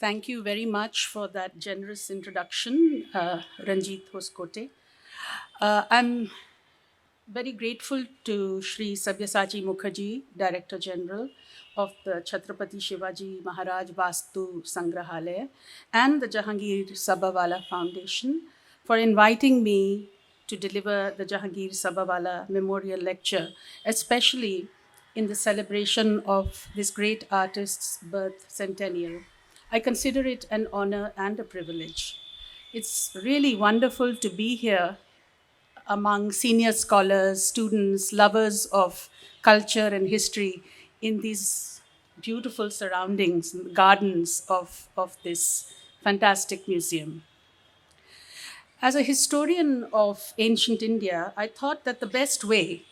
Thank you very much for that generous introduction, Ranjit Hoskote. I'm very grateful to Shri Sabyasachi Mukherjee, Director General of the Chhatrapati Shivaji Maharaj Vastu Sangrahalaya and the Jehangir Sabavala Foundation for inviting me to deliver the Jehangir Sabavala Memorial Lecture, especially in the celebration of this great artist's birth centennial. I consider it an honor and a privilege. It's really wonderful to be here among senior scholars, students, lovers of culture and history in these beautiful surroundings, gardens of this fantastic museum. As a historian of ancient India, I thought that the best way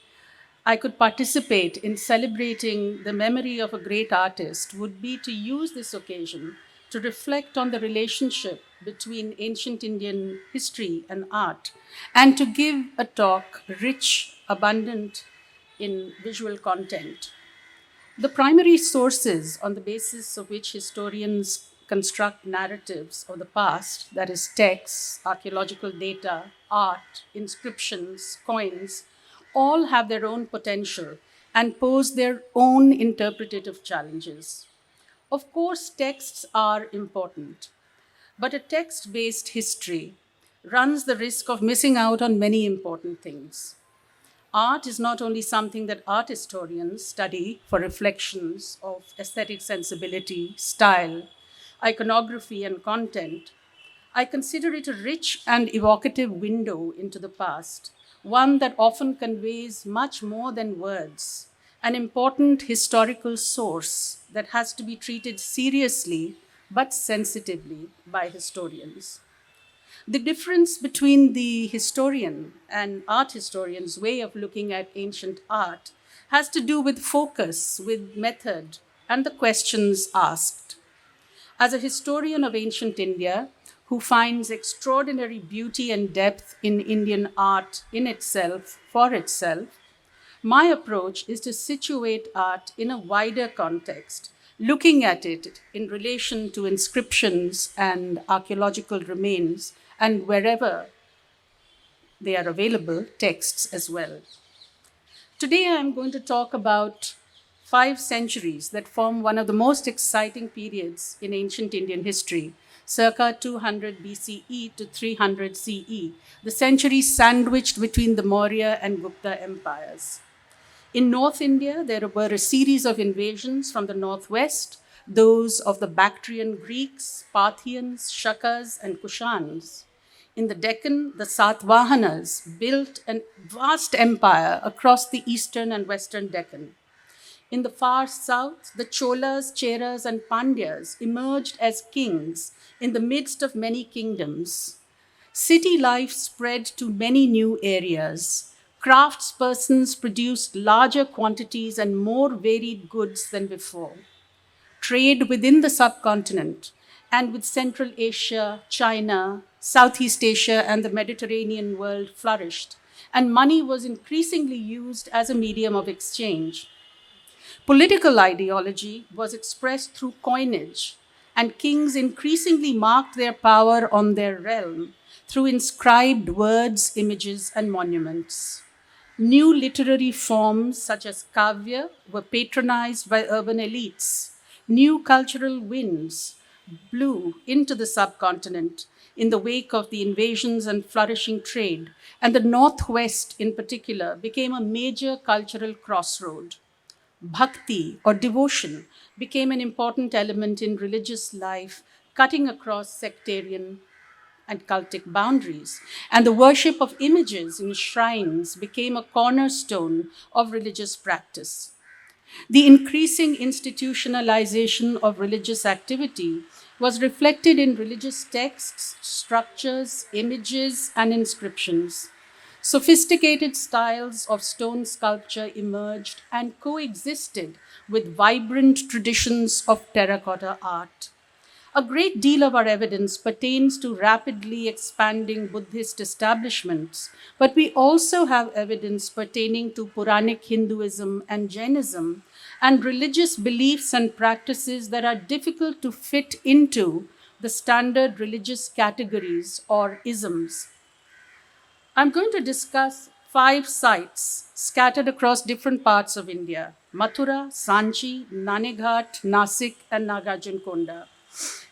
I could participate in celebrating the memory of a great artist would be to use this occasion to reflect on the relationship between ancient Indian history and art, and to give a talk rich, abundant in visual content. The primary sources on the basis of which historians construct narratives of the past, that is, texts, archaeological data, art, inscriptions, coins, all have their own potential and pose their own interpretative challenges. Of course, texts are important, but a text based history runs the risk of missing out on many important things. Art is not only something that art historians study for reflections of aesthetic sensibility, style, iconography, and content. I consider it a rich and evocative window into the past, one that often conveys much more than words, an important historical source that has to be treated seriously but sensitively by historians. The difference between the historian and art historian's way of looking at ancient art has to do with focus, with method, and the questions asked. As a historian of ancient India, who finds extraordinary beauty and depth in Indian art in itself, for itself, my approach is to situate art in a wider context, looking at it in relation to inscriptions and archaeological remains, and wherever they are available, texts as well. Today, I'm going to talk about 5 centuries that form one of the most exciting periods in ancient Indian history, circa 200 BCE to 300 CE, the century sandwiched between the Maurya and Gupta empires. In North India, there were a series of invasions from the northwest, those of the Bactrian Greeks, Parthians, Shakas, and Kushans. In the Deccan, the Satvahanas built a vast empire across the eastern and western Deccan. In the far south, the Cholas, Cheras, and Pandyas emerged as kings in the midst of many kingdoms. City life spread to many new areas. Craftspersons produced larger quantities and more varied goods than before. Trade within the subcontinent and with Central Asia, China, Southeast Asia, and the Mediterranean world flourished, and money was increasingly used as a medium of exchange. Political ideology was expressed through coinage, and kings increasingly marked their power on their realm through inscribed words, images, and monuments. New literary forms such as kavya were patronized by urban elites. New cultural winds blew into the subcontinent in the wake of the invasions and flourishing trade, and the Northwest in particular became a major cultural crossroad. Bhakti or devotion became an important element in religious life, cutting across sectarian and cultic boundaries. And the worship of images in shrines became a cornerstone of religious practice. The increasing institutionalization of religious activity was reflected in religious texts, structures, images, and inscriptions. Sophisticated styles of stone sculpture emerged and coexisted with vibrant traditions of terracotta art. A great deal of our evidence pertains to rapidly expanding Buddhist establishments, but we also have evidence pertaining to Puranic Hinduism and Jainism and religious beliefs and practices that are difficult to fit into the standard religious categories or isms. I'm going to discuss 5 sites scattered across different parts of India: Mathura, Sanchi, Naneghat, Nasik, and Nagarjunakonda.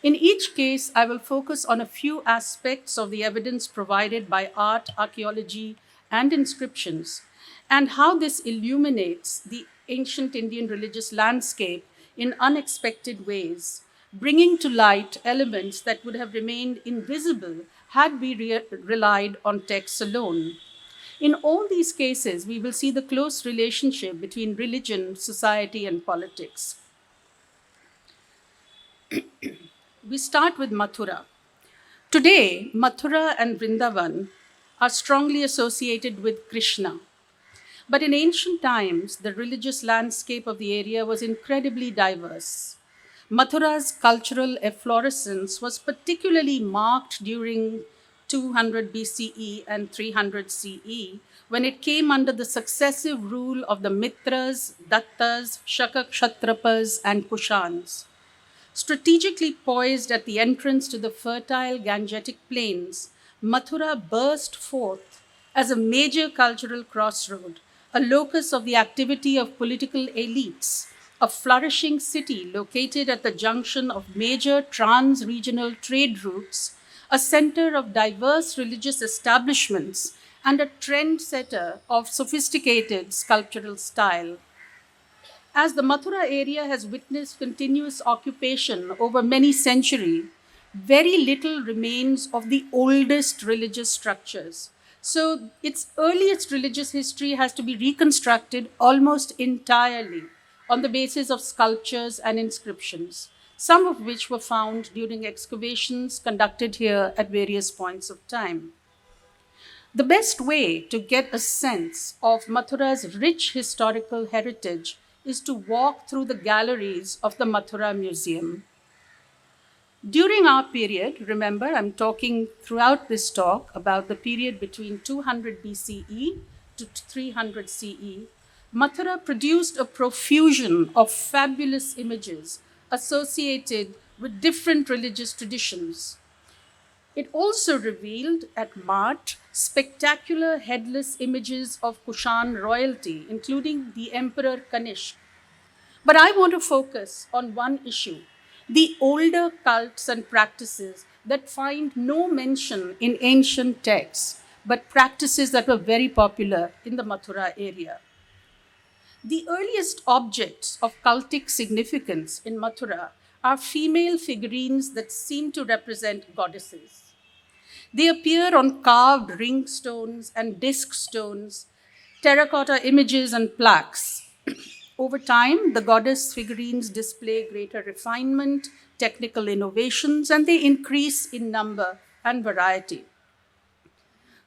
In each case, I will focus on a few aspects of the evidence provided by art, archaeology, and inscriptions, and how this illuminates the ancient Indian religious landscape in unexpected ways, bringing to light elements that would have remained invisible had we relied on texts alone. In all these cases, we will see the close relationship between religion, society, and politics. We start with Mathura. Today, Mathura and Vrindavan are strongly associated with Krishna. But in ancient times, the religious landscape of the area was incredibly diverse. Mathura's cultural efflorescence was particularly marked during 200 BCE and 300 CE, when it came under the successive rule of the Mitras, Dattas, Shakakshatrapas, and Kushans. Strategically poised at the entrance to the fertile Gangetic plains, Mathura burst forth as a major cultural crossroad, a locus of the activity of political elites, a flourishing city located at the junction of major trans regional trade routes, a center of diverse religious establishments, and a trendsetter of sophisticated sculptural style. As the Mathura area has witnessed continuous occupation over many centuries, very little remains of the oldest religious structures. So its earliest religious history has to be reconstructed almost entirely on the basis of sculptures and inscriptions, some of which were found during excavations conducted here at various points of time. The best way to get a sense of Mathura's rich historical heritage is to walk through the galleries of the Mathura Museum. During our period, remember, I'm talking throughout this talk about the period between 200 BCE to 300 CE, Mathura produced a profusion of fabulous images associated with different religious traditions. It also revealed at Mart spectacular headless images of Kushan royalty, including the Emperor Kanishk. But I want to focus on one issue: the older cults and practices that find no mention in ancient texts, but practices that were very popular in the Mathura area. The earliest objects of cultic significance in Mathura are female figurines that seem to represent goddesses. They appear on carved ring stones and disc stones, terracotta images, and plaques. Over time, the goddess figurines display greater refinement, technical innovations, and they increase in number and variety.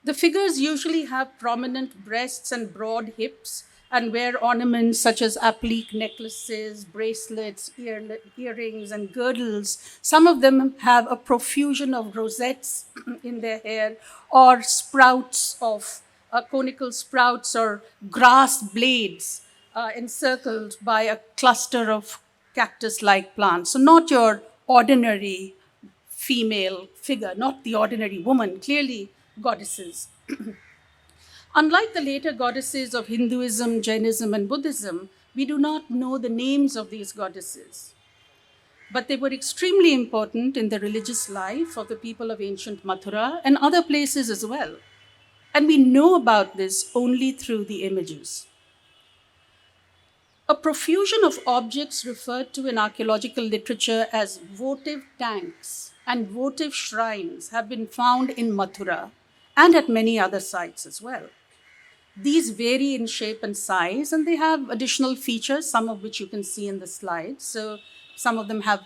The figures usually have prominent breasts and broad hips and wear ornaments such as applique necklaces, bracelets, earrings, and girdles. Some of them have a profusion of rosettes in their hair or sprouts of conical sprouts or grass blades encircled by a cluster of cactus like plants. So, not your ordinary female figure, not the ordinary woman, clearly goddesses. Unlike the later goddesses of Hinduism, Jainism, and Buddhism, we do not know the names of these goddesses. But they were extremely important in the religious life of the people of ancient Mathura and other places as well. And we know about this only through the images. A profusion of objects referred to in archaeological literature as votive tanks and votive shrines have been found in Mathura and at many other sites as well. These vary in shape and size, and they have additional features, some of which you can see in the slide. So some of them have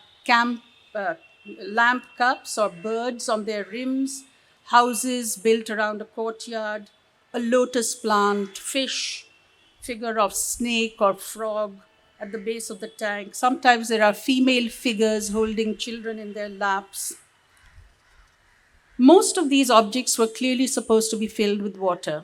lamp cups or birds on their rims, houses built around a courtyard, a lotus plant, fish, figure of snake or frog, at the base of the tank. Sometimes there are female figures holding children in their laps. Most of these objects were clearly supposed to be filled with water.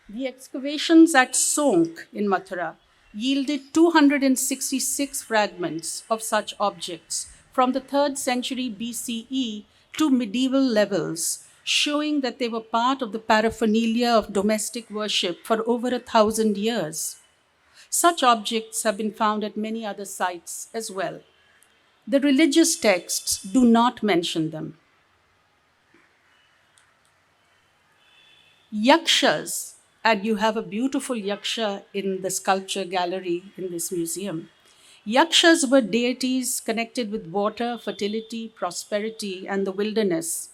The excavations at Sonk in Mathura yielded 266 fragments of such objects from the 3rd century BCE to medieval levels, showing that they were part of the paraphernalia of domestic worship for over 1,000 years. Such objects have been found at many other sites as well. The religious texts do not mention them. Yakshas, and you have a beautiful yaksha in the sculpture gallery in this museum. Yakshas were deities connected with water, fertility, prosperity, and the wilderness.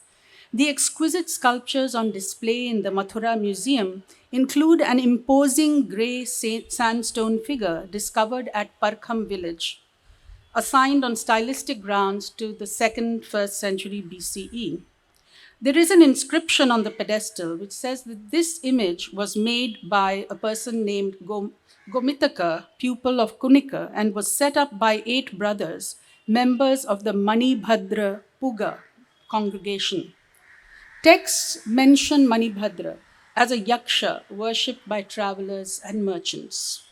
The exquisite sculptures on display in the Mathura Museum include an imposing grey sandstone figure discovered at Parkham village, assigned on stylistic grounds to the 2nd, 1st century BCE. There is an inscription on the pedestal which says that this image was made by a person named Gomitaka, pupil of Kunika, and was set up by 8 brothers, members of the Manibhadra Puga congregation. Texts mention Manibhadra as a yaksha worshipped by travelers and merchants.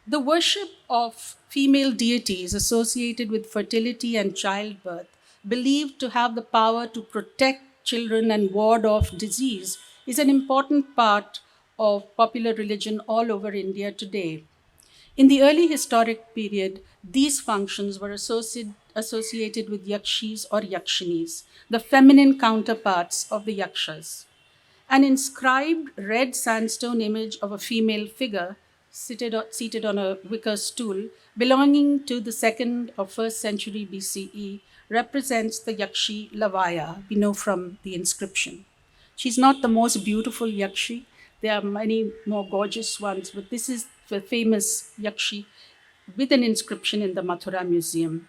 The worship of female deities associated with fertility and childbirth, believed to have the power to protect children and ward off disease, is an important part of popular religion all over India today. In the early historic period, these functions were associated with yakshis or yakshinis, the feminine counterparts of the yakshas. An inscribed red sandstone image of a female figure seated on a wicker stool belonging to the 2nd or 1st century BCE represents the Yakshi Lavaya, we know from the inscription. She's not the most beautiful Yakshi. There are many more gorgeous ones, but this is the famous Yakshi with an inscription in the Mathura Museum.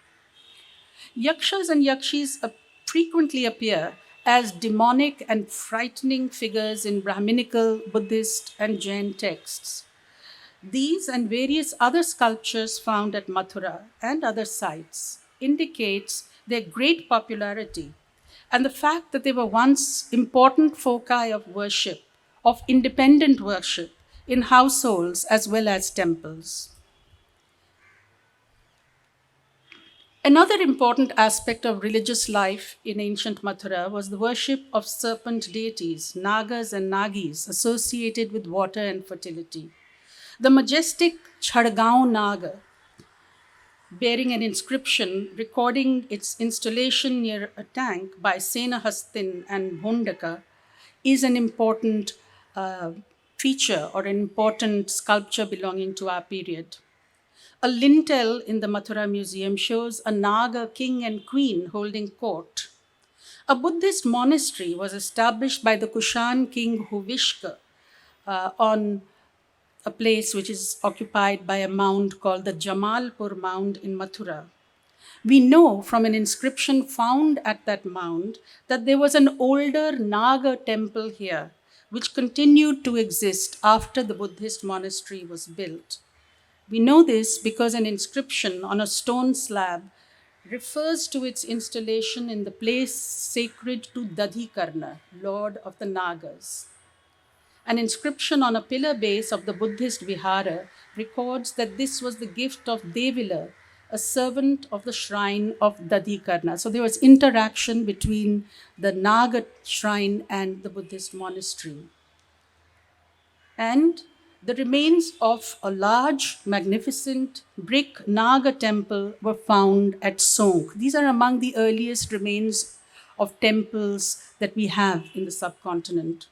Yakshas and Yakshis frequently appear as demonic and frightening figures in Brahminical, Buddhist, and Jain texts. These and various other sculptures found at Mathura and other sites indicates their great popularity and the fact that they were once important foci of worship, of independent worship in households as well as temples. Another important aspect of religious life in ancient Mathura was the worship of serpent deities, Nagas and Nagis, associated with water and fertility. The majestic Chhadgaon Naga, bearing an inscription recording its installation near a tank by Senahastin and Bhondaka, is an important feature or an important sculpture belonging to our period. A lintel in the Mathura Museum shows a Naga king and queen holding court. A Buddhist monastery was established by the Kushan king Huvishka on a place which is occupied by a mound called the Jamalpur Mound in Mathura. We know from an inscription found at that mound that there was an older Naga temple here, which continued to exist after the Buddhist monastery was built. We know this because an inscription on a stone slab refers to its installation in the place sacred to Dadhikarna, Lord of the Nagas. An inscription on a pillar base of the Buddhist vihara records that this was the gift of Devila, a servant of the shrine of Dadhikarna. So there was interaction between the Naga shrine and the Buddhist monastery. And the remains of a large, magnificent brick Naga temple were found at Sonk. These are among the earliest remains of temples that we have in the subcontinent.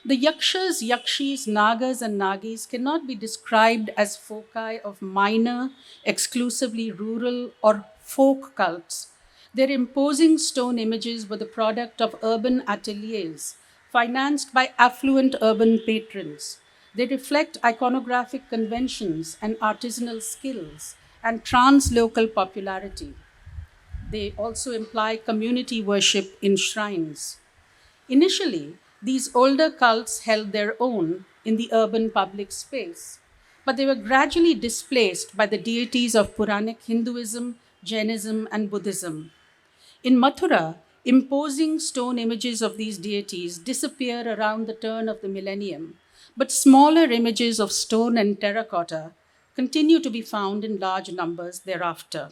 The Yakshas, Yakshis, Nagas, and Nagis cannot be described as foci of minor, exclusively rural, or folk cults. Their imposing stone images were the product of urban ateliers, financed by affluent urban patrons. They reflect iconographic conventions and artisanal skills and translocal popularity. They also imply community worship in shrines. Initially, these older cults held their own in the urban public space, but they were gradually displaced by the deities of Puranic Hinduism, Jainism, and Buddhism. In Mathura, imposing stone images of these deities disappear around the turn of the millennium, but smaller images of stone and terracotta continue to be found in large numbers thereafter.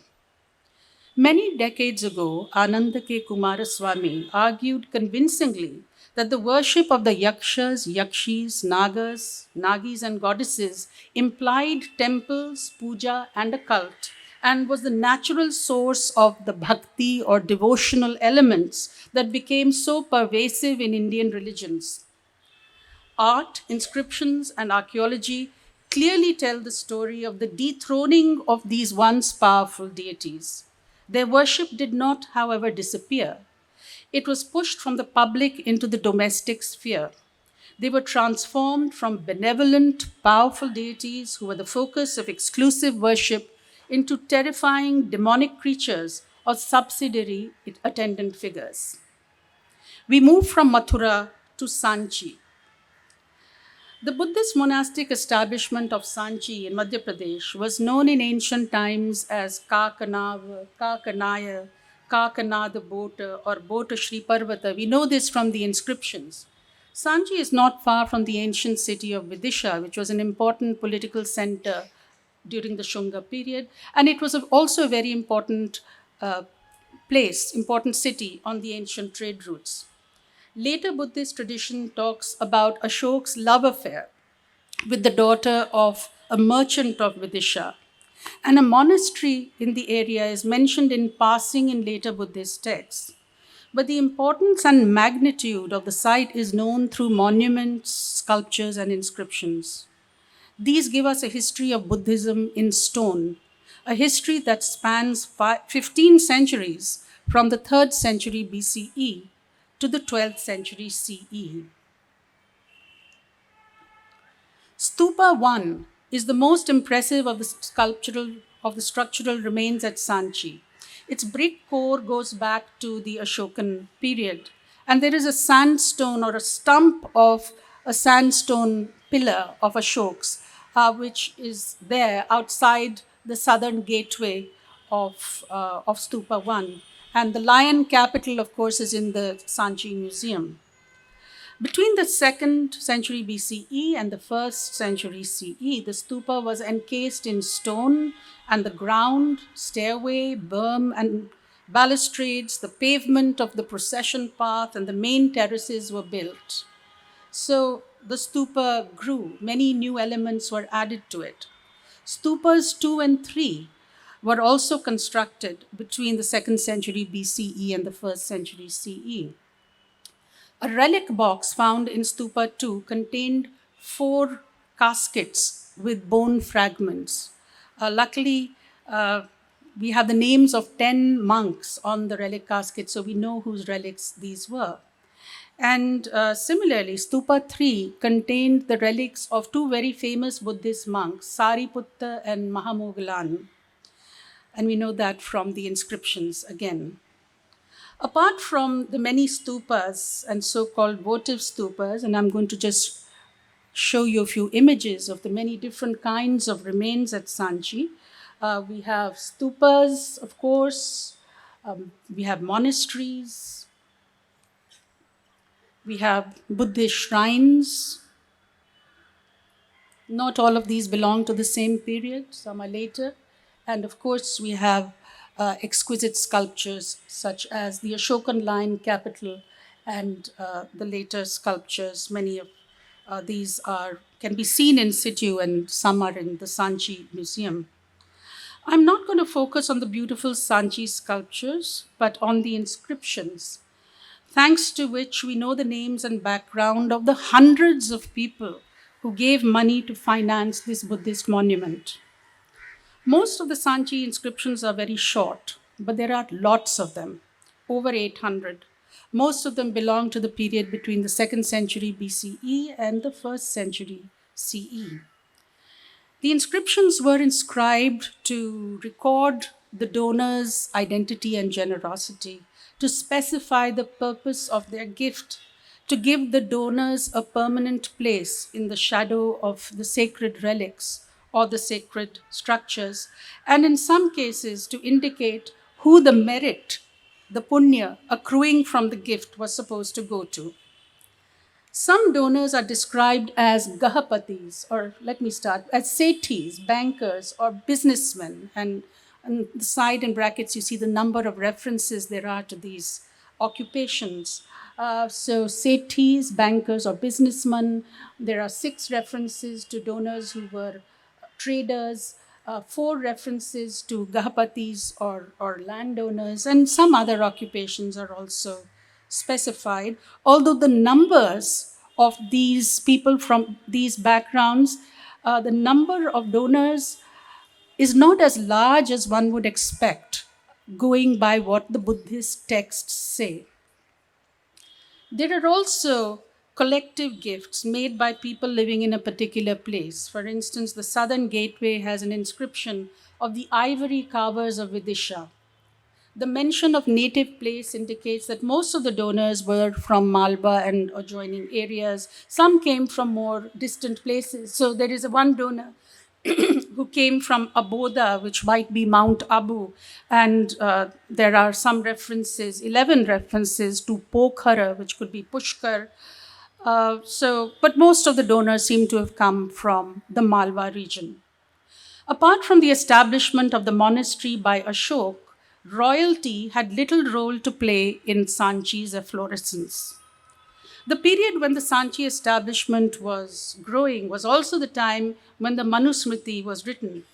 Many decades ago, Ananda K. Kumaraswamy argued convincingly that the worship of the yakshas, yakshis, nagas, nagis, and goddesses implied temples, puja, and a cult, and was the natural source of the bhakti or devotional elements that became so pervasive in Indian religions. Art, inscriptions, and archaeology clearly tell the story of the dethroning of these once powerful deities. Their worship did not, however, disappear. It was pushed from the public into the domestic sphere. They were transformed from benevolent, powerful deities who were the focus of exclusive worship into terrifying demonic creatures or subsidiary attendant figures. We move from Mathura to Sanchi. The Buddhist monastic establishment of Sanchi in Madhya Pradesh was known in ancient times as Kakanava, Kakanaya, Kakanada Bota, or Bota Shri Parvata. We know this from the inscriptions. Sanchi is not far from the ancient city of Vidisha, which was an important political center during the Shunga period, and it was also a very important place, important city on the ancient trade routes. Later Buddhist tradition talks about Ashok's love affair with the daughter of a merchant of Vidisha. And a monastery in the area is mentioned in passing in later Buddhist texts. But the importance and magnitude of the site is known through monuments, sculptures, and inscriptions. These give us a history of Buddhism in stone, a history that spans 15 centuries from the 3rd century BCE to the 12th century CE. Stupa 1 is the most impressive of the structural remains at Sanchi. Its brick core goes back to the Ashokan period, and there is a sandstone or a stump of a sandstone pillar of Ashoks, which is there outside the southern gateway of Stupa 1. And the lion capital, of course, is in the Sanchi Museum. Between the 2nd century BCE and the 1st century CE, the stupa was encased in stone, and the ground, stairway, berm, and balustrades, the pavement of the procession path, and the main terraces were built. So the stupa grew. Many new elements were added to it. Stupas 2 and 3 were also constructed between the 2nd century BCE and the 1st century CE. A relic box found in Stupa 2 contained 4 caskets with bone fragments. Luckily, we have the names of 10 monks on the relic casket, so we know whose relics these were. And similarly, Stupa 3 contained the relics of 2 very famous Buddhist monks, Sariputta and Mahamogalan. And we know that from the inscriptions again. Apart from the many stupas and so-called votive stupas, and I'm going to just show you a few images of the many different kinds of remains at Sanchi. We have stupas, of course. We have monasteries. We have Buddhist shrines. Not all of these belong to the same period. Some are later. And of course, we have exquisite sculptures such as the Ashokan Lion Capital and the later sculptures. Many of these can be seen in situ, and some are in the Sanchi Museum. I'm not going to focus on the beautiful Sanchi sculptures, but on the inscriptions, thanks to which we know the names and background of the hundreds of people who gave money to finance this Buddhist monument. Most of the Sanchi inscriptions are very short, but there are lots of them, over 800. Most of them belong to the period between the 2nd century BCE and the 1st century CE. The inscriptions were inscribed to record the donor's identity and generosity, to specify the purpose of their gift, to give the donors a permanent place in the shadow of the sacred relics or the sacred structures, and in some cases to indicate who the merit, the punya accruing from the gift was supposed to go to. Some donors are described as gahapatis, or let me start, as sethis, bankers, or businessmen. And on the side in brackets, you see the number of references there are to these occupations. So sethis, bankers, or businessmen. There are 6 references to donors who were traders, 4 references to gahapatis or landowners, and some other occupations are also specified, although the numbers of these people from these backgrounds, the number of donors is not as large as one would expect, going by what the Buddhist texts say. There are also collective gifts made by people living in a particular place. For instance, the southern gateway has an inscription of the ivory carvers of Vidisha. The mention of native place indicates that most of the donors were from Malwa and adjoining areas. Some came from more distant places. So there is one donor who came from Aboda, which might be Mount Abu. And there are some references, 11 references to Pokhara, which could be Pushkar. But most of the donors seem to have come from the Malwa region. Apart from the establishment of the monastery by Ashoka, royalty had little role to play in Sanchi's efflorescence. The period when the Sanchi establishment was growing was also the time when the Manusmriti was written.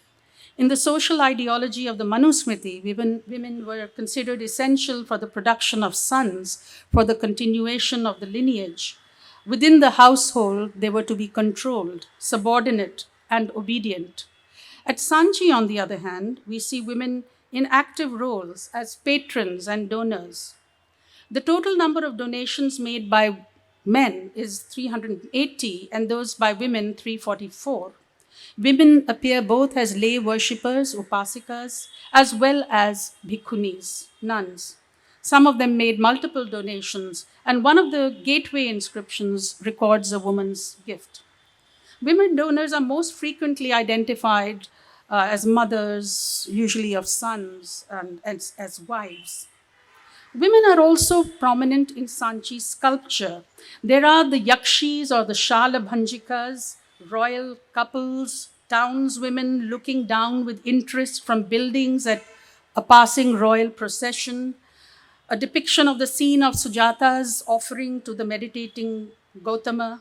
In the social ideology of the Manusmriti, women were considered essential for the production of sons, for the continuation of the lineage. Within the household, they were to be controlled, subordinate, and obedient. At Sanchi, on the other hand, we see women in active roles as patrons and donors. The total number of donations made by men is 380 and those by women 344. Women appear both as lay worshippers, upasikas, as well as bhikkhunis, nuns. Some of them made multiple donations, and one of the gateway inscriptions records a woman's gift. Women donors are most frequently identified as mothers, usually of sons, and as wives. Women are also prominent in Sanchi sculpture. There are the yakshis or the shalabhanjikas, royal couples, townswomen looking down with interest from buildings at a passing royal procession, a depiction of the scene of Sujata's offering to the meditating Gautama.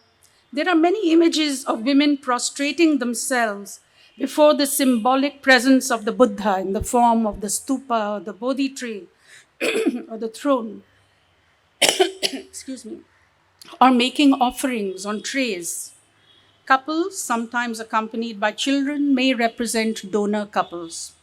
There are many images of women prostrating themselves before the symbolic presence of the Buddha in the form of the stupa or the Bodhi tree or the throne, excuse me, or making offerings on trays. Couples, sometimes accompanied by children, may represent donor couples.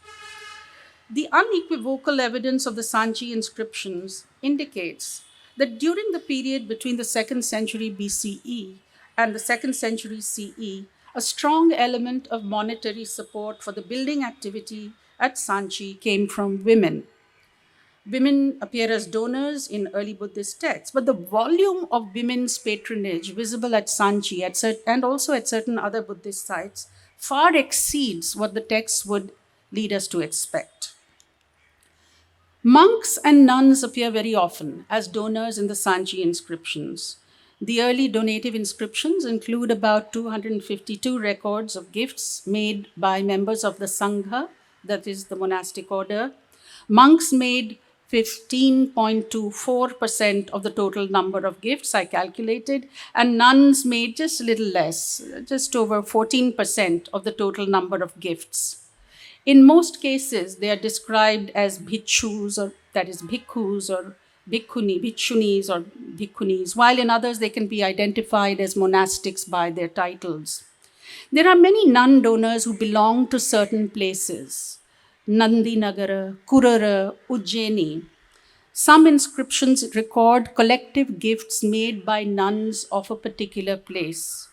The unequivocal evidence of the Sanchi inscriptions indicates that during the period between the 2nd century BCE and the 2nd century CE, a strong element of monetary support for the building activity at Sanchi came from women. Women appear as donors in early Buddhist texts, but the volume of women's patronage visible at Sanchi and also at certain other Buddhist sites far exceeds what the texts would lead us to expect. Monks and nuns appear very often as donors in the Sanchi inscriptions. The early donative inscriptions include about 252 records of gifts made by members of the Sangha, that is the monastic order. Monks made 15.24% of the total number of gifts, I calculated, and nuns made just a little less, just over 14% of the total number of gifts. In most cases, they are described as bhikshus, or that is bhikkhus, or bhikshunis, or bhikkhunis, while in others they can be identified as monastics by their titles. There are many nun donors who belong to certain places: Nandi Nagara, Kurara, Ujjaini. Some inscriptions record collective gifts made by nuns of a particular place.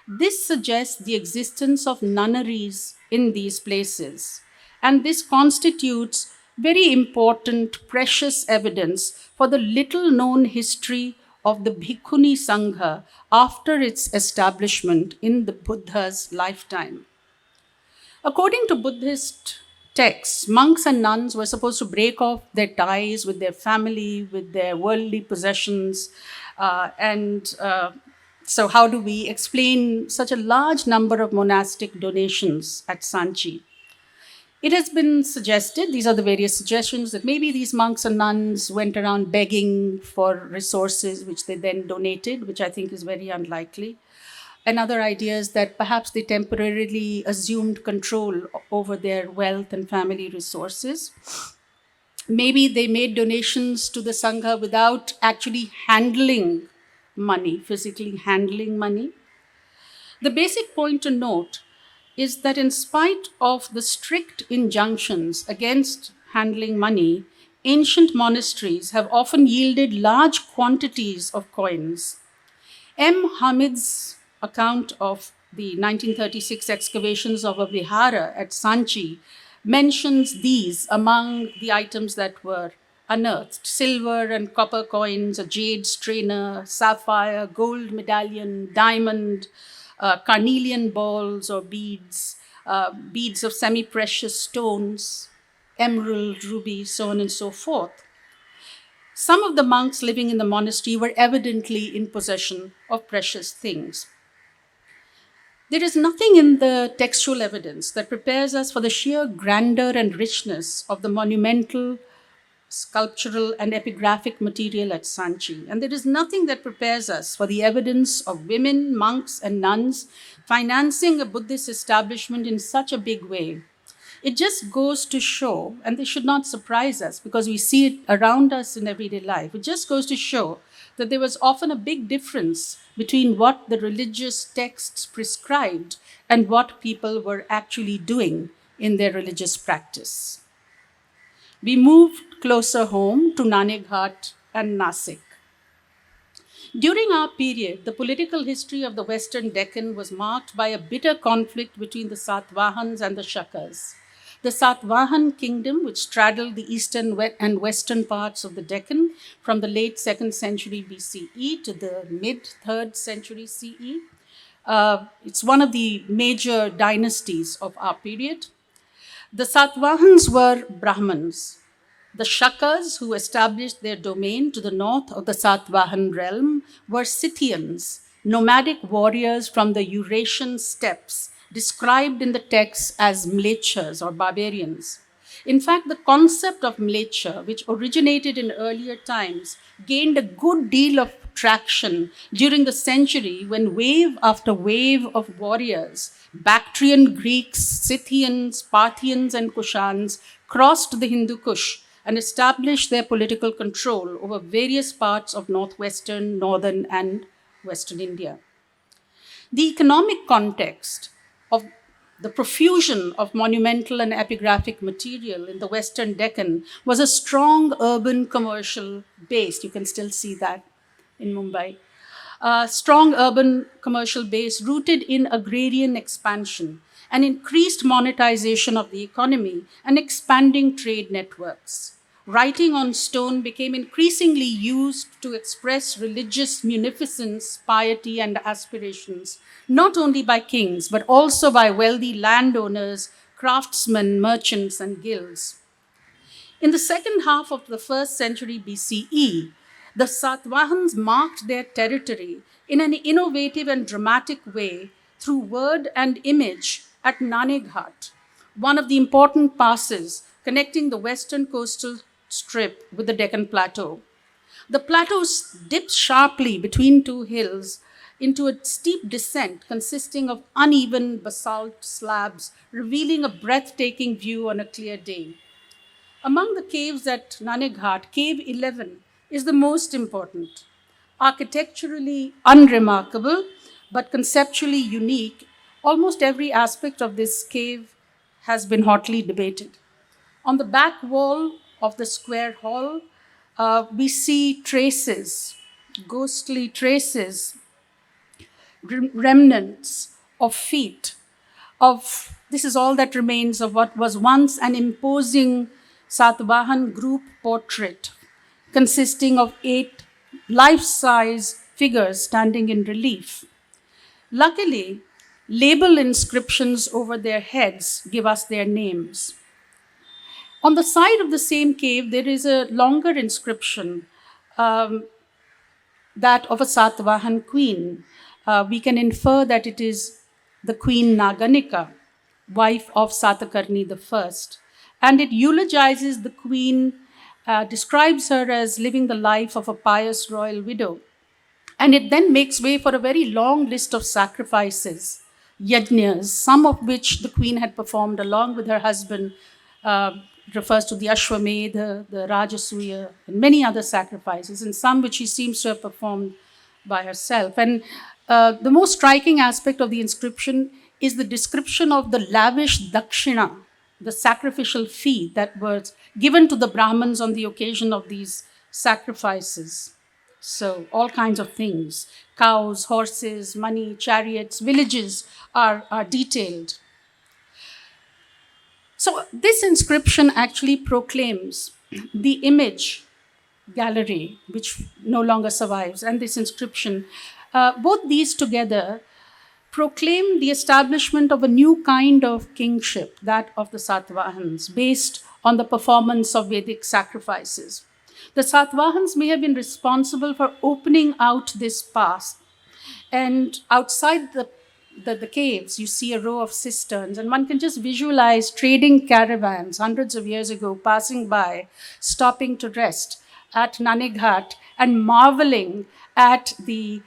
This suggests the existence of nunneries in these places, and this constitutes very important, precious evidence for the little known history of the Bhikkhuni Sangha after its establishment in the Buddha's lifetime. According to Buddhist texts, monks and nuns were supposed to break off their ties with their family, with their worldly possessions. So, how do we explain such a large number of monastic donations at Sanchi? It has been suggested, these are the various suggestions, that maybe these monks and nuns went around begging for resources which they then donated, which I think is very unlikely. Another idea is that perhaps they temporarily assumed control over their wealth and family resources. Maybe they made donations to the Sangha without actually handling money, physically handling money. The basic point to note is that in spite of the strict injunctions against handling money, ancient monasteries have often yielded large quantities of coins. M. Hamid's account of the 1936 excavations of a vihara at Sanchi mentions these among the items that were unearthed: silver and copper coins, a jade strainer, sapphire, gold medallion, diamond, carnelian balls or beads, beads of semi-precious stones, emerald, ruby, so on and so forth. Some of the monks living in the monastery were evidently in possession of precious things. There is nothing in the textual evidence that prepares us for the sheer grandeur and richness of the monumental, sculptural, and epigraphic material at Sanchi. And there is nothing that prepares us for the evidence of women, monks, and nuns financing a Buddhist establishment in such a big way. It just goes to show, and this should not surprise us because we see it around us in everyday life. It just goes to show that there was often a big difference between what the religious texts prescribed and what people were actually doing in their religious practice. We moved closer home to Naneghat and Nashik. During our period, the political history of the Western Deccan was marked by a bitter conflict between the Satvahans and the Shakas. The Satvahan kingdom, which straddled the eastern and western parts of the Deccan from the late 2nd century BCE to the mid 3rd century CE, it's one of the major dynasties of our period. The Satvahans were Brahmins. The Shakas, who established their domain to the north of the Satvahan realm, were Scythians, nomadic warriors from the Eurasian steppes, described in the texts as Mlechas or barbarians. In fact, the concept of Mlecha, which originated in earlier times, gained a good deal of traction during the century when wave after wave of warriors, Bactrian Greeks, Scythians, Parthians, and Kushans, crossed the Hindu Kush and established their political control over various parts of northwestern, northern, and western India. The economic context of the profusion of monumental and epigraphic material in the Western Deccan was a strong urban commercial base. You can still see that in Mumbai. A strong urban commercial base rooted in agrarian expansion and increased monetization of the economy and expanding trade networks. Writing on stone became increasingly used to express religious munificence, piety, and aspirations, not only by kings, but also by wealthy landowners, craftsmen, merchants, and guilds. In the second half of the 1st century BCE, the Satvahans marked their territory in an innovative and dramatic way through word and image at Naneghat, one of the important passes connecting the western coastal strip with the Deccan Plateau. The plateau dips sharply between two hills into a steep descent consisting of uneven basalt slabs, revealing a breathtaking view on a clear day. Among the caves at Naneghat, Cave 11 is the most important. Architecturally unremarkable, but conceptually unique, almost every aspect of this cave has been hotly debated. On the back wall of the square hall, we see traces, ghostly traces, remnants of feet. This is all that remains of what was once an imposing Satvahan group portrait consisting of 8 life-size figures standing in relief. Luckily, label inscriptions over their heads give us their names. On the side of the same cave, there is a longer inscription, that of a Satavahan queen. We can infer that it is the Queen Naganika, wife of Satakarni I. And it eulogizes the queen, describes her as living the life of a pious royal widow. And it then makes way for a very long list of sacrifices, yajnas, some of which the queen had performed along with her husband. Refers to the Ashwamedha, the Rajasuya, and many other sacrifices, and some which she seems to have performed by herself. And the most striking aspect of the inscription is the description of the lavish dakshina, the sacrificial fee that was given to the Brahmins on the occasion of these sacrifices. So, all kinds of things, cows, horses, money, chariots, villages are detailed. So, this inscription actually proclaims the image gallery, which no longer survives, and this inscription, both these together proclaim the establishment of a new kind of kingship, that of the Satvahans, based on the performance of Vedic sacrifices. The Satvahans may have been responsible for opening out this past. And outside the caves, you see a row of cisterns, and one can just visualize trading caravans hundreds of years ago passing by, stopping to rest at Naneghat and marveling at the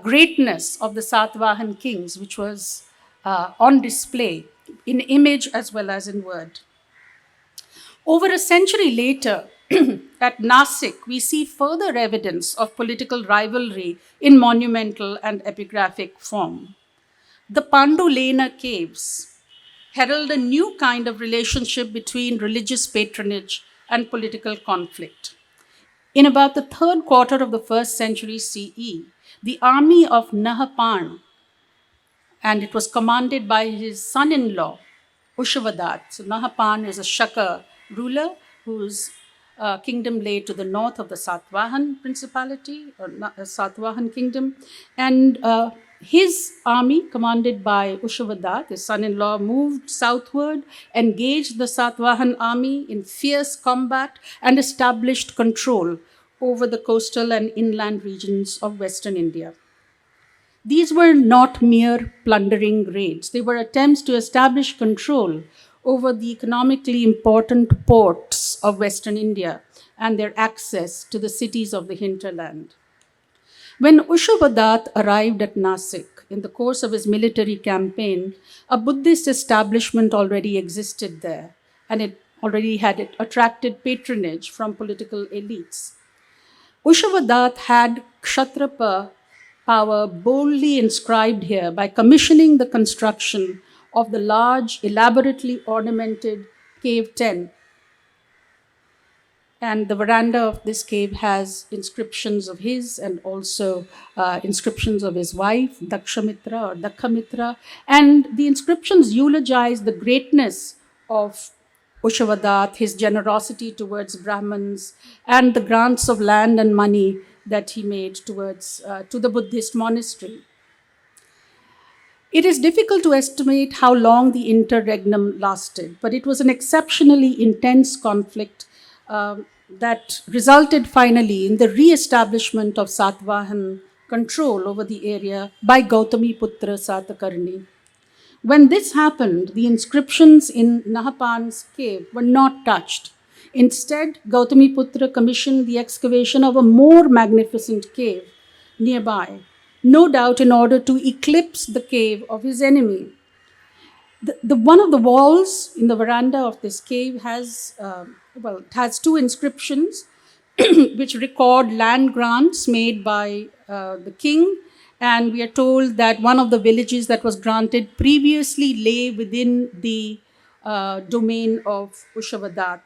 greatness of the Satvahan kings, which was on display in image as well as in word. Over a century later, at Nashik, we see further evidence of political rivalry in monumental and epigraphic form. The Pandulena caves herald a new kind of relationship between religious patronage and political conflict. In about the third quarter of the first century CE, the army of Nahapan, and it was commanded by his son-in-law, Ushavadat. So Nahapan is a Shaka ruler whose kingdom lay to the north of the Satvahan principality, or Satvahan kingdom. And his army, commanded by Ushavadat, his son-in-law, moved southward, engaged the Satvahan army in fierce combat, and established control over the coastal and inland regions of Western India. These were not mere plundering raids. They were attempts to establish control over the economically important ports of Western India and their access to the cities of the hinterland. When Ushavadat arrived at Nashik in the course of his military campaign, a Buddhist establishment already existed there, and it already had attracted patronage from political elites. Ushavadat had Kshatrapa power boldly inscribed here by commissioning the construction of the large, elaborately ornamented cave 10. And the veranda of this cave has inscriptions of his and also inscriptions of his wife, Dakshamitra or Dakhamitra. And the inscriptions eulogize the greatness of Ushavadat, his generosity towards Brahmins, and the grants of land and money that he made towards to the Buddhist monastery. It is difficult to estimate how long the interregnum lasted, but it was an exceptionally intense conflict that resulted finally in the re-establishment of Satvahan control over the area by Gautamiputra Satakarni. When this happened, the inscriptions in Nahapan's cave were not touched. Instead, Gautamiputra commissioned the excavation of a more magnificent cave nearby, no doubt in order to eclipse the cave of his enemy. The one of the walls in the veranda of this cave has, it has two inscriptions which record land grants made by the king. And we are told that one of the villages that was granted previously lay within the domain of Ushavadat.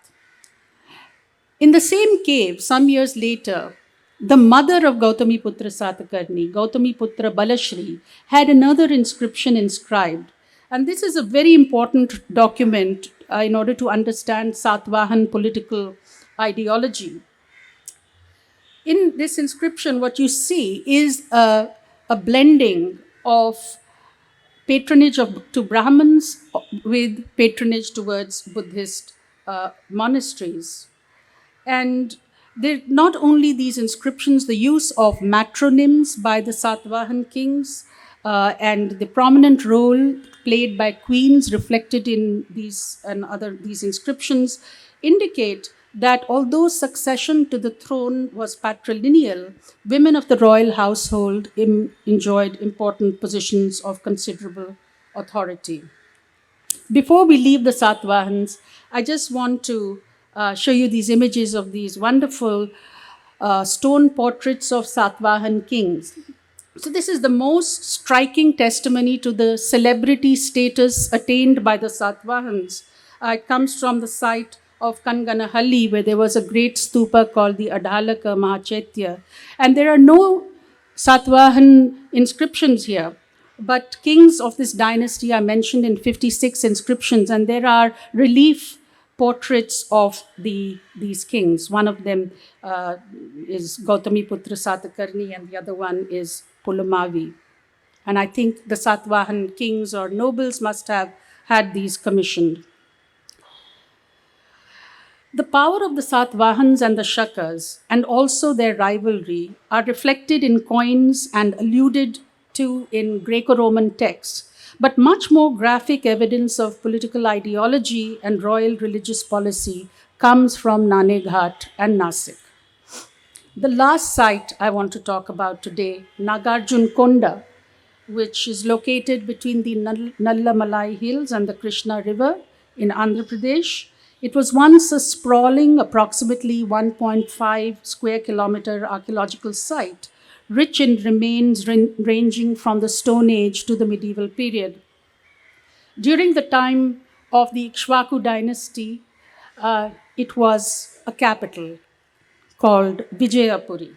In the same cave, some years later, the mother of Gautamiputra Satakarni, Gautamiputra Balashri, had another inscription inscribed. And this is a very important document in order to understand Satvahan political ideology. In this inscription, what you see is a blending of patronage to Brahmins with patronage towards Buddhist monasteries. And not only these inscriptions, the use of matronyms by the Satvahan kings and the prominent role played by queens reflected in these inscriptions indicate that although succession to the throne was patrilineal, women of the royal household enjoyed important positions of considerable authority. Before we leave the Satvahans, I just want to show you these images of these wonderful stone portraits of Satvahan kings. So, this is the most striking testimony to the celebrity status attained by the Satvahans. It comes from the site of Kanganahalli, where there was a great stupa called the Adhalaka Mahachaitya. And there are no Satvahan inscriptions here, but kings of this dynasty are mentioned in 56 inscriptions, and there are relief portraits of these kings. One of them is Gautami Putra Satakarni, and the other one is Pulamavi. And I think the Satvahan kings or nobles must have had these commissioned. The power of the Satvahans and the Shakas, and also their rivalry, are reflected in coins and alluded to in Greco-Roman texts, but much more graphic evidence of political ideology and royal religious policy comes from Naneghat and Nashik. The last site I want to talk about today, Nagarjunakonda, which is located between the Nallamalai Hills and the Krishna River in Andhra Pradesh. It was once a sprawling, approximately 1.5 square kilometer archaeological site, rich in remains ranging from the Stone Age to the medieval period. During the time of the Ikshvaku dynasty, it was a capital called Vijayapuri.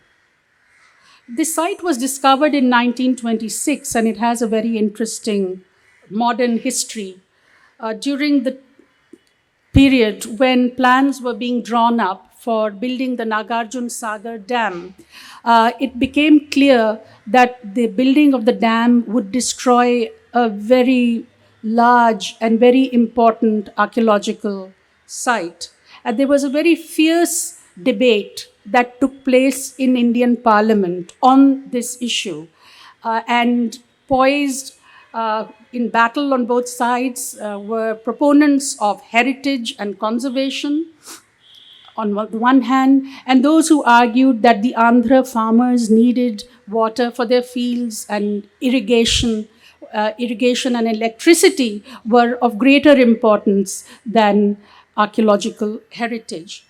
This site was discovered in 1926, and it has a very interesting modern history. During the period when plans were being drawn up for building the Nagarjuna Sagar Dam, it became clear that the building of the dam would destroy a very large and very important archaeological site. And there was a very fierce debate that took place in Indian Parliament on this issue. And poised in battle on both sides were proponents of heritage and conservation on the one hand, and those who argued that the Andhra farmers needed water for their fields and irrigation and electricity were of greater importance than archaeological heritage.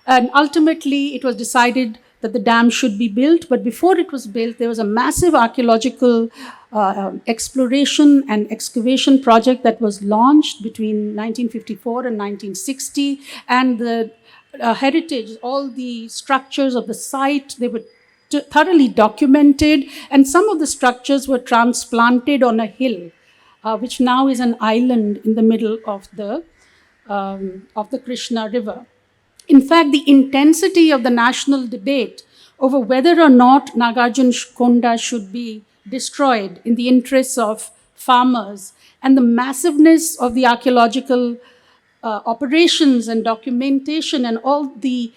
And ultimately, it was decided that the dam should be built. But before it was built, there was a massive archaeological exploration and excavation project that was launched between 1954 and 1960. And the heritage, all the structures of the site, they were thoroughly documented. And some of the structures were transplanted on a hill, which now is an island in the middle of the Krishna River. In fact, the intensity of the national debate over whether or not Nagarjunakonda should be destroyed in the interests of farmers and the massiveness of the archaeological operations and documentation and all the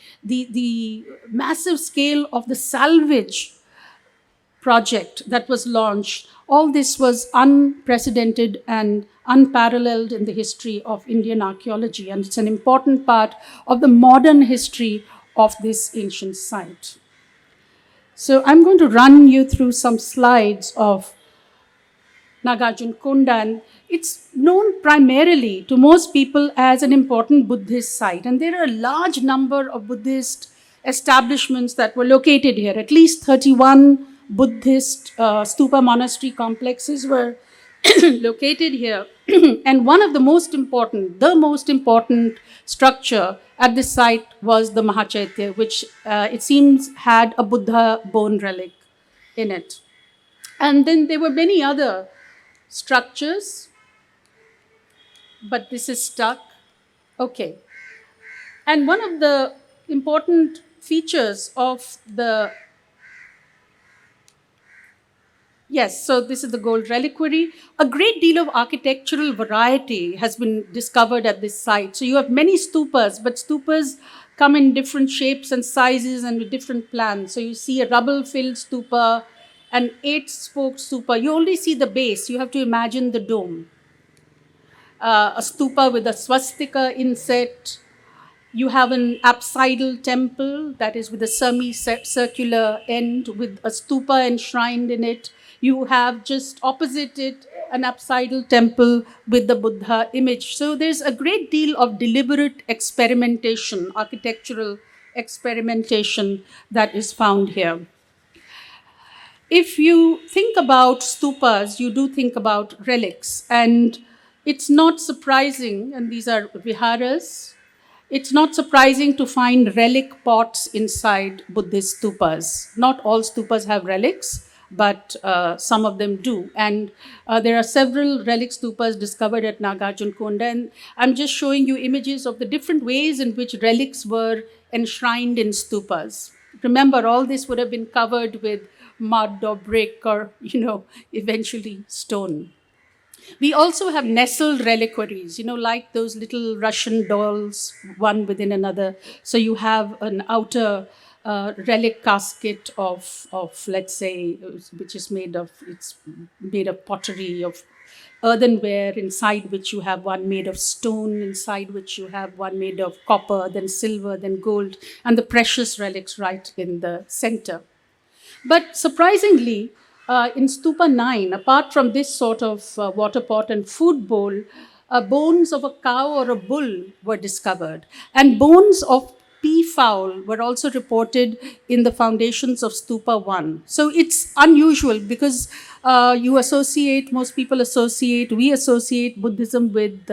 massive scale of the salvage project that was launched, all this was unprecedented and unparalleled in the history of Indian archaeology, and it's an important part of the modern history of this ancient site. So I'm going to run you through some slides of Nagarjunakonda, and it's known primarily to most people as an important Buddhist site, and there are a large number of Buddhist establishments that were located here. At least 31 Buddhist stupa monastery complexes were located here. And one of the most important structure at this site was the Mahachaitya, which it seems had a Buddha bone relic in it. And then there were many other structures, but this is stuck. Okay. And one of the important features of the Yes, so this is the gold reliquary. A great deal of architectural variety has been discovered at this site. So you have many stupas, but stupas come in different shapes and sizes and with different plans. So you see a rubble-filled stupa, an eight-spoked stupa. You only see the base. You have to imagine the dome. A stupa with a swastika inset, you have an apsidal temple that is with a semicircular end with a stupa enshrined in it. You have just opposite it an apsidal temple with the Buddha image. So there's a great deal of deliberate experimentation, architectural experimentation that is found here. If you think about stupas, you do think about relics. And it's not surprising, and these are viharas, it's not surprising to find relic pots inside Buddhist stupas. Not all stupas have relics, but some of them do. And there are several relic stupas discovered at Nagarjunakonda. And I'm just showing you images of the different ways in which relics were enshrined in stupas. Remember, all this would have been covered with mud or brick or, eventually stone. We also have nestled reliquaries, like those little Russian dolls, one within another. So you have an outer relic casket of, let's say, which is it's made of pottery, of earthenware, inside which you have one made of stone, inside which you have one made of copper, then silver, then gold, and the precious relics right in the center. But surprisingly, in Stupa 9, apart from this sort of water pot and food bowl, bones of a cow or a bull were discovered. And bones of peafowl were also reported in the foundations of Stupa 1. So it's unusual because most people we associate Buddhism with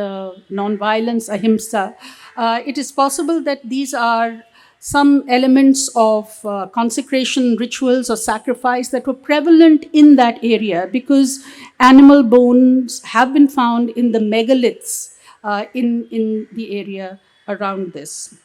non-violence, ahimsa. It is possible that these are some elements of consecration rituals or sacrifice that were prevalent in that area because animal bones have been found in the megaliths in the area around this.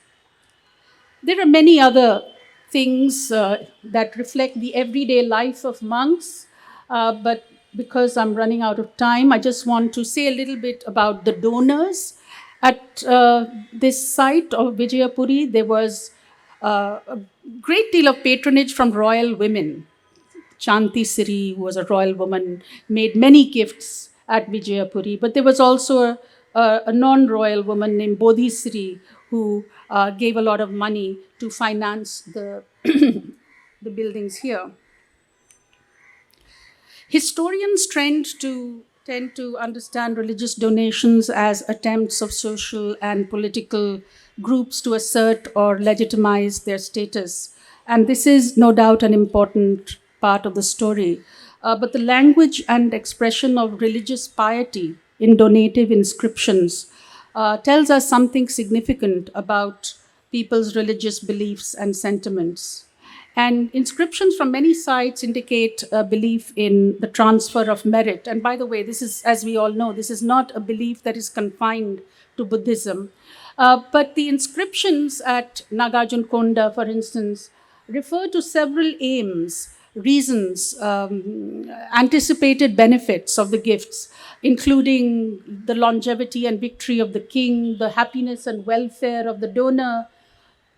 There are many other things that reflect the everyday life of monks, but because I'm running out of time, I just want to say a little bit about the donors. At this site of Vijayapuri, there was a great deal of patronage from royal women. Chanti Siri, who was a royal woman, made many gifts at Vijayapuri. But there was also a non-royal woman named Bodhi Siri who gave a lot of money to finance the, the buildings here. Historians tend to understand religious donations as attempts of social and political groups to assert or legitimize their status. And this is no doubt an important part of the story. But the language and expression of religious piety in donative inscriptions tells us something significant about people's religious beliefs and sentiments. And inscriptions from many sites indicate a belief in the transfer of merit. And by the way, this is, as we all know, this is not a belief that is confined to Buddhism. But the inscriptions at Nagarjunakonda, for instance, refer to several aims, reasons, anticipated benefits of the gifts, including the longevity and victory of the king, the happiness and welfare of the donor,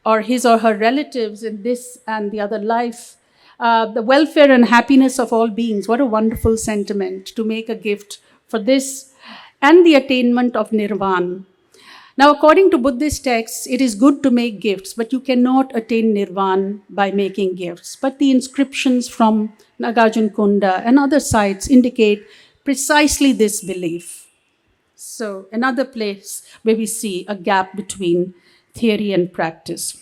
or his or her relatives in this and the other life, the welfare and happiness of all beings. What a wonderful sentiment to make a gift for this, and the attainment of nirvana. Now, according to Buddhist texts, it is good to make gifts, but you cannot attain nirvana by making gifts. But the inscriptions from Nagarjunakonda and other sites indicate precisely this belief. So, another place where we see a gap between theory and practice.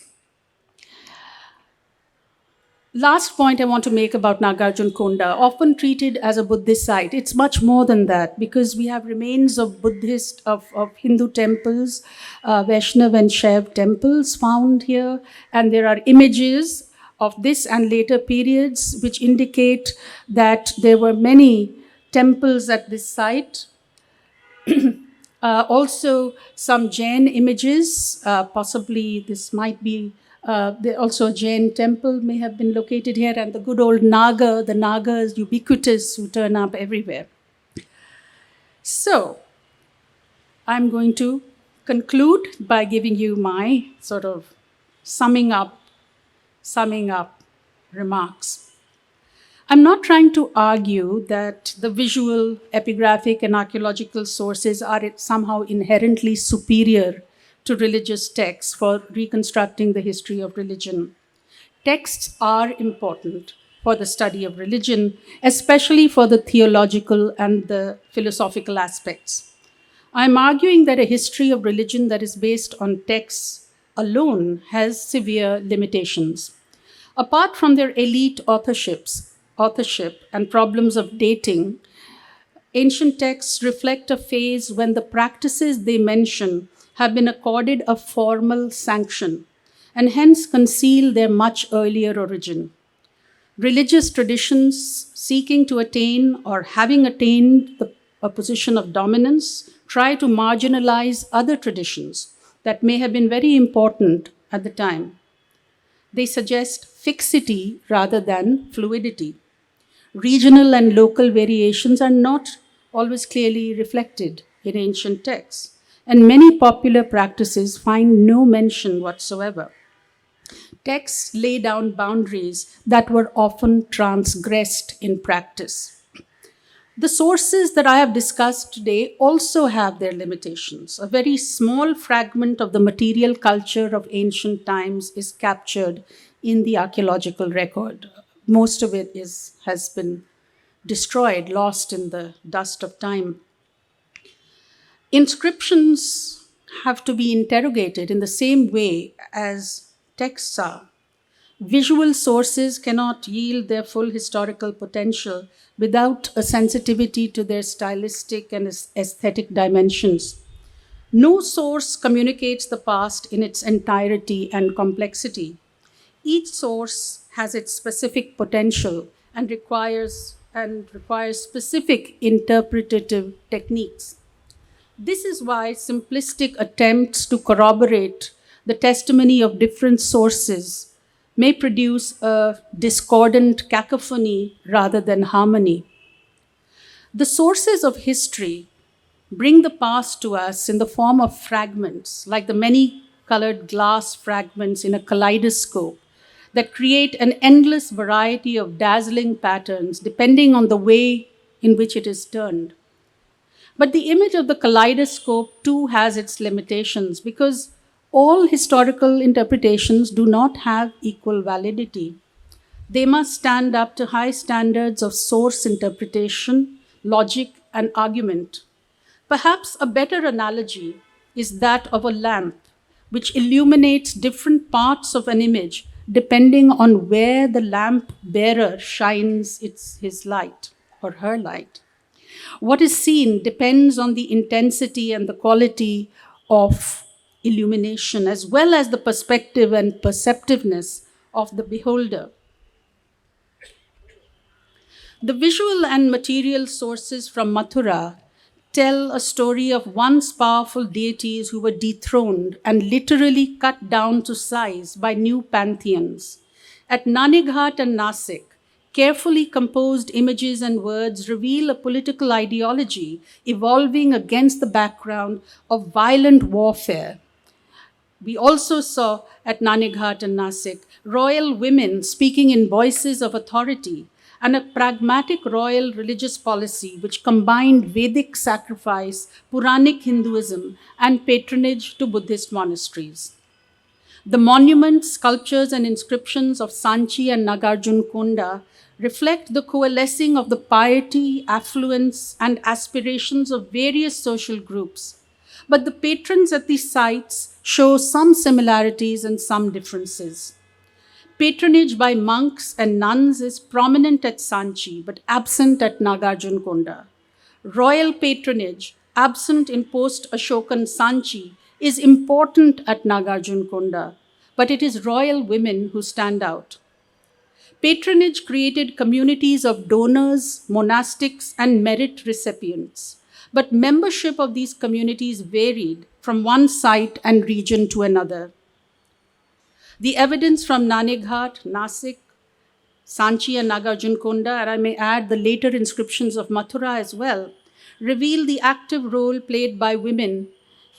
Last point I want to make about Nagarjunakonda, often treated as a Buddhist site. It's much more than that because we have remains of Hindu temples, Vaishnav and Shaiv temples found here, and there are images of this and later periods which indicate that there were many temples at this site. Also, some Jain images, possibly this might be Also, a Jain temple may have been located here, and the good old Naga. The Naga is ubiquitous, who turn up everywhere. So, I'm going to conclude by giving you my sort of summing up remarks. I'm not trying to argue that the visual, epigraphic, and archaeological sources are somehow inherently superior to religious texts for reconstructing the history of religion. Texts are important for the study of religion, especially for the theological and the philosophical aspects. I'm arguing that a history of religion that is based on texts alone has severe limitations. Apart from their elite authorship and problems of dating, ancient texts reflect a phase when the practices they mention have been accorded a formal sanction and hence conceal their much earlier origin. Religious traditions seeking to attain or having attained a position of dominance try to marginalize other traditions that may have been very important at the time. They suggest fixity rather than fluidity. Regional and local variations are not always clearly reflected in ancient texts, and many popular practices find no mention whatsoever. Texts lay down boundaries that were often transgressed in practice. The sources that I have discussed today also have their limitations. A very small fragment of the material culture of ancient times is captured in the archaeological record. Most of it has been destroyed, lost in the dust of time. Inscriptions have to be interrogated in the same way as texts are. Visual sources cannot yield their full historical potential without a sensitivity to their stylistic and aesthetic dimensions. No source communicates the past in its entirety and complexity. Each source has its specific potential and requires specific interpretative techniques. This is why simplistic attempts to corroborate the testimony of different sources may produce a discordant cacophony rather than harmony. The sources of history bring the past to us in the form of fragments, like the many colored glass fragments in a kaleidoscope that create an endless variety of dazzling patterns depending on the way in which it is turned. But the image of the kaleidoscope too has its limitations because all historical interpretations do not have equal validity. They must stand up to high standards of source interpretation, logic, and argument. Perhaps a better analogy is that of a lamp, which illuminates different parts of an image depending on where the lamp bearer shines his light or her light. What is seen depends on the intensity and the quality of illumination, as well as the perspective and perceptiveness of the beholder. The visual and material sources from Mathura tell a story of once powerful deities who were dethroned and literally cut down to size by new pantheons. At Naneghat and Nashik, carefully composed images and words reveal a political ideology evolving against the background of violent warfare. We also saw at Naneghat and Nashik royal women speaking in voices of authority and a pragmatic royal religious policy which combined Vedic sacrifice, Puranic Hinduism, and patronage to Buddhist monasteries. The monuments, sculptures, and inscriptions of Sanchi and Nagarjunakonda reflect the coalescing of the piety, affluence, and aspirations of various social groups. But the patrons at these sites show some similarities and some differences. Patronage by monks and nuns is prominent at Sanchi, but absent at Nagarjunakonda. Royal patronage, absent in post-Ashokan Sanchi, is important at Nagarjunakonda, but it is royal women who stand out. Patronage created communities of donors, monastics, and merit recipients, but membership of these communities varied from one site and region to another. The evidence from Naneghat, Nashik, Sanchi and Nagarjunakonda, and I may add the later inscriptions of Mathura as well, reveal the active role played by women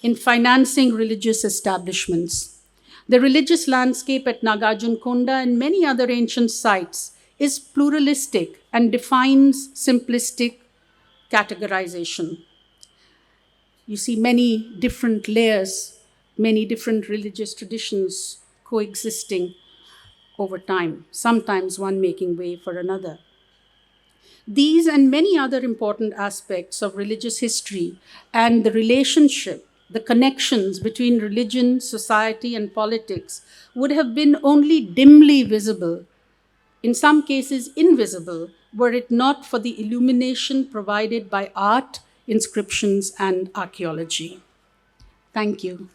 in financing religious establishments. The religious landscape at Nagarjunakonda and many other ancient sites is pluralistic and defines simplistic categorization. You see many different layers, many different religious traditions coexisting over time, sometimes one making way for another. These and many other important aspects of religious history and the relationship, the connections between religion, society, and politics would have been only dimly visible, in some cases invisible, were it not for the illumination provided by art, inscriptions, and archaeology. Thank you.